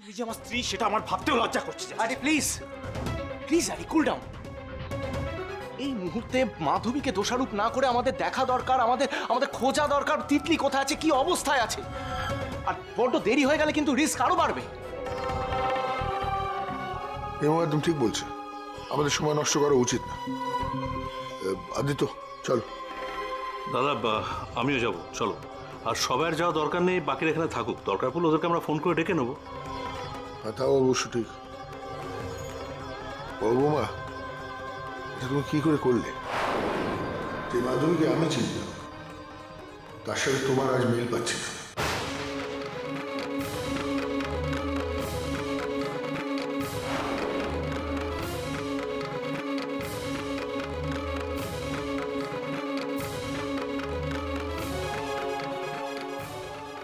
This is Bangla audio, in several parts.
তুই যে আমার স্ত্রী সেটা আমার ভাবতেও লজ্জা করছে। আরে প্লিজ প্লিজ আরে কুল ডাউন। এই মুহূর্তে মাধবীকে দোষারোপ না করে আমাদের দেখা দরকার, আমাদের খোঁজা দরকার তিতলি কোথায় আছে, কি অবস্থায় আছে। আর বড্ড দেরি হয়ে গেলে কিন্তু রিস্ক আরো বাড়বে। একদম ঠিক বলছে, আমাদের সময় নষ্ট করা উচিত না। আদিত্য চল। দাদা আমিও যাব, চলো। আর সবার যাওয়া দরকার নেই, বাকিরা এখানে থাকুক, দরকার পড়লে ওদেরকে আমরা ফোন করে ডেকে নেবো। তাও অবশ্য ঠিক। বড় বৌমা, এটা তুমি কি করে করলে? যে মাধবীকে আমি চিনতাম তার সাথে তোমার আজ মিল পাচ্ছি না।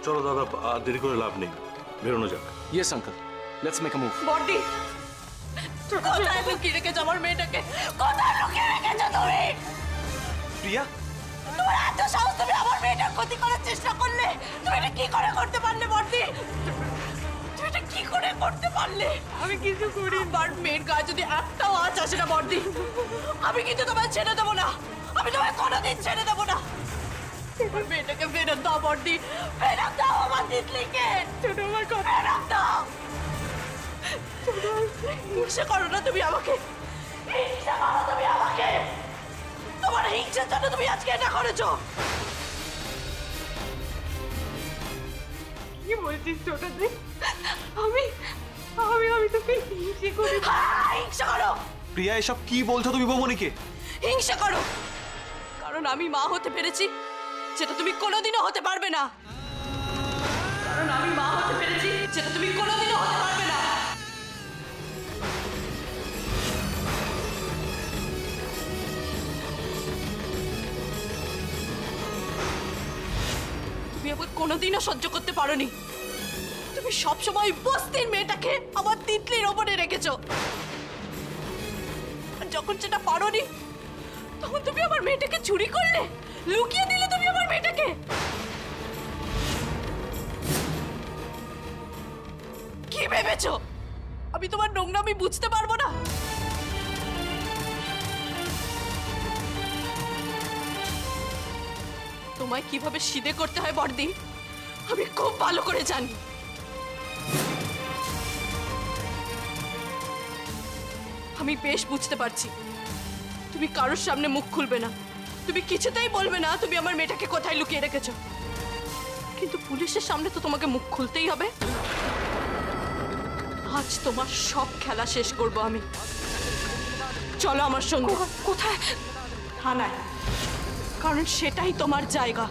চলো দাদা, আর দেরি করে লাভ নেই, বেরোনো যাক। Yes uncle, let's make a move. Body কোথায় লুকিয়ে রেখেছো আমার মেয়েটাকে? কোথায় লুকিয়ে রেখেছো তুমি? প্রিয়া, তোমার এত সাহস, তুমি আমার মেয়েটার ক্ষতি করার চেষ্টা করলে? তুমি এটা কি করে করতে পারলে বডি? তুমি এটা কি করে করতে পারলে? আমি কিছু করি, আমার মেয়ের গায়ে যদি একটাও আঁচ আসে না বডি, আমি কিন্তু তোমায় ছেড়ে দেবো না। আমি তোমায় কোনোদিন ছেড়ে দেবো না। আমার মেয়েটাকে ফেরত দাও বডি, ফেরত দাও আমার তিতলিকে। ছোট আমার কথা ফেরত দাও। হিংসা করো না তুমি আমাকে, হিংসা করো তুমি আমাকে। তোমার হিংসার জন্য তুমি আজকে এটা করেছো। কি বলছিস ছোট তুই? আমি আমি আমি তোকে হিংসা করি? হিংসা করো। প্রিয়া এসব কি বলছো তুমি বৌমনিকে? হিংসা করো, কারণ আমি মা হতে পেরেছি যেটা তুমি কোনোদিনও হতে পারবে না। কারণ আমি মা হতে পেরেছি যেটা তুমি কোনোদিনও হতে পারবে না। তুমি আবার কোনোদিনও সহ্য করতে পারোনি। তুমি সবসময় বস্তির মেয়েটাকে আমার তিতলির ওপরে রেখেছো। আর যখন সেটা পারোনি, তখন তুমি আমার মেয়েটাকে চুরি করলে, লুকিয়ে দিলে তুমি আমার মেয়েটাকে। কি ভেবেছো আমি তোমার নোংরামি বুঝতে পারবো না? তোমায় কিভাবে সিধে করতে হয় বড়দি, আমি খুব ভালো করে জানি। আমি বেশ বুঝতে পারছি তুমি কারোর সামনে মুখ খুলবে না, তুমি কিছুতেই বলবে না তুমি আমার মেয়েটাকে কোথায় লুকিয়ে রেখেছো। কিন্তু পুলিশের সামনে তো তোমাকে মুখ খুলতেই হবে। আজ তোমার সব খেলা শেষ করব আমি। চলো আমার সঙ্গে। কোথায়? থানায়, কারণ সেটাই তোমার জায়গা।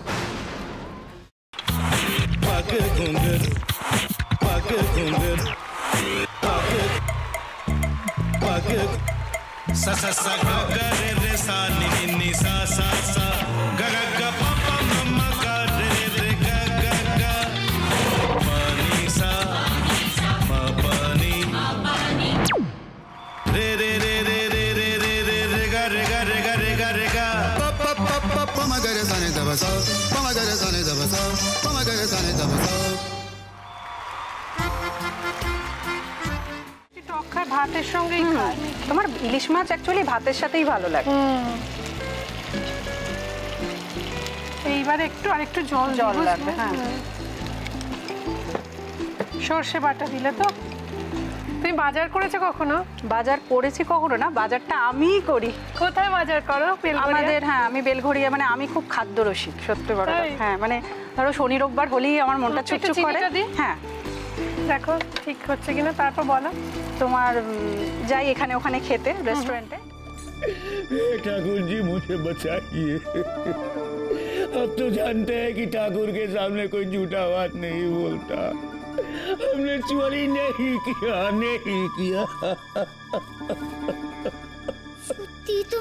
sa sa sa ga ga re re sa ni ni ni sa sa sa ga ga ga pa pa ma ma ga re re ga ga ga pa ni sa ma pa ni re re re re re re re re re ga re ga re ga re ga re ga pa pa pa pa pa ma ga re sa ni da ba sa pa ma ga re sa ni da ba sa pa ma ga re sa ni da ba sa ভাতের সঙ্গেই খায়। তোমার ইলিশ মাছ অ্যাকচুয়ালি ভাতের সাথেই ভালো লাগে। এইবার একটু আরেকটু জল জল লাগবে। হ্যাঁ, সর্ষে বাটা দিলে তো। তুমি বাজার করেছো কখনো? বাজার করেছি কখনো না, বাজারটা আমিই করি। কোথায় বাজার করো? আমাদের, হ্যাঁ আমি বেলঘড়িয়া, মানে আমি খুব খাদ্য রসিক সত্যি বড়। হ্যাঁ মানে ধরো শনি রোববার হলেই আমার মনটা চুপচুপ করে। হ্যাঁ দেখো ঠিক হচ্ছে কিনা, তারপর বলো। তোমার যাই এখানে ওখানে খেতে रेस्टोरेंट है। ठाकुर जी मुझे बचाइए, अब तो जानते हैं कि ठाकुर के सामने कोई झूठा बात नहीं बोलता। हमने चोरी नहीं किया, नहीं किया। সত্যি তো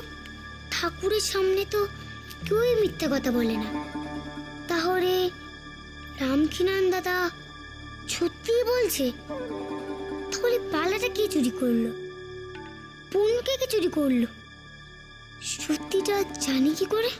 ঠাকুরের সামনে তো কেউই মিথ্যা কথা বলে না। তাহলে রামকিনান দাদা সত্যিই বলছে? তাহলে পালাটা কে চুরি করলো? পুনকে কে চুরি করলো? সত্যিটা জানি কি করে?